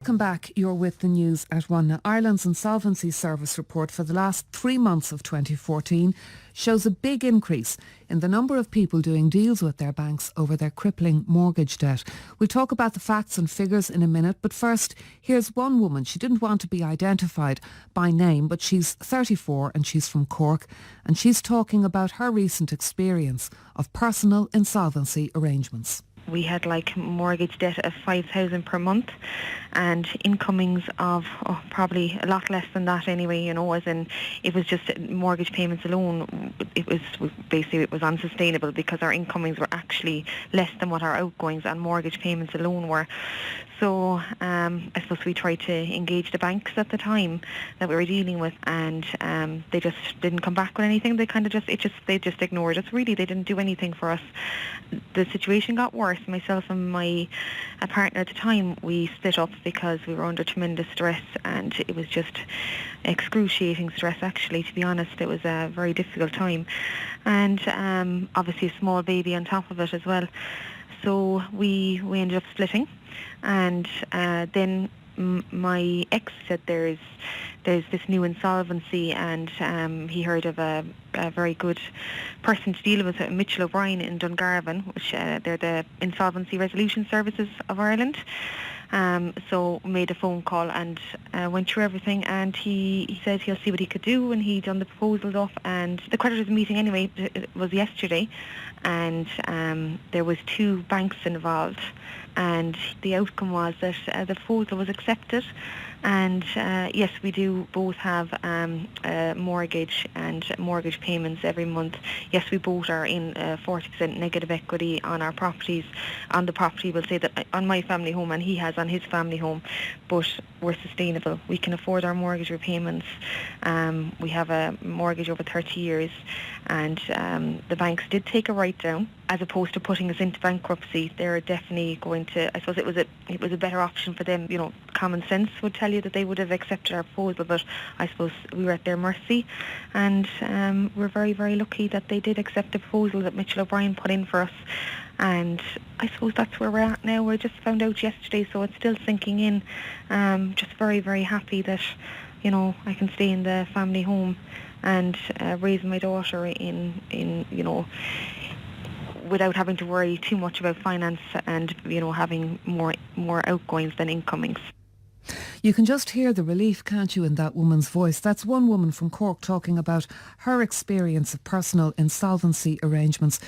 Welcome back. You're with the news at 1. Now, Ireland's Insolvency Service report for the last 3 months of 2014 shows a big increase in the number of people doing deals with their banks over their crippling mortgage debt. We'll talk about the facts and figures in a minute, but first, here's one woman. She didn't want to be identified by name, but she's 34 and she's from Cork, and she's talking about her recent experience of personal insolvency arrangements. We had mortgage debt of 5,000 per month and incomings of probably a lot less than that anyway, as in it was just mortgage payments alone. It was unsustainable because our incomings were actually less than what our outgoings and mortgage payments alone were. So I suppose we tried to engage the banks at the time that we were dealing with, and they just didn't come back with anything. They they just ignored us. Really, they didn't do anything for us. The situation got worse. Myself and my partner at the time, we split up because we were under tremendous stress, and it was just excruciating stress, actually, to be honest. It was a very difficult time, and obviously a small baby on top of it as well. So we ended up splitting, and then my ex said there's this new insolvency, and he heard of a very good person to deal with, Mitchell O'Brien in Dungarvan, which they're the Insolvency Resolution Services of Ireland. So made a phone call and went through everything, and he said he'll see what he could do, and he done the proposals up, and the creditors meeting anyway was yesterday, and there was 2 banks involved, and the outcome was that the proposal was accepted. And yes, we do both have mortgage and mortgage payments every month. Yes, we both are in 40% negative equity on our properties. On the property, we'll say that on my family home, and he has on his family home, but we're sustainable. We can afford our mortgage repayments. We have a mortgage over 30 years, and the banks did take a write down as opposed to putting us into bankruptcy. They're definitely going to, I suppose it was a better option for them. Common sense would tell you that they would have accepted our proposal, but I suppose we were at their mercy, and we're very, very lucky that they did accept the proposal that Mitchell O'Brien put in for us. And I suppose that's where we're at now. We just found out yesterday, so it's still sinking in. Just very, very happy that I can stay in the family home and raise my daughter in without having to worry too much about finance and having more outgoings than incomings. You can just hear the relief, can't you, in that woman's voice. That's one woman from Cork talking about her experience of personal insolvency arrangements.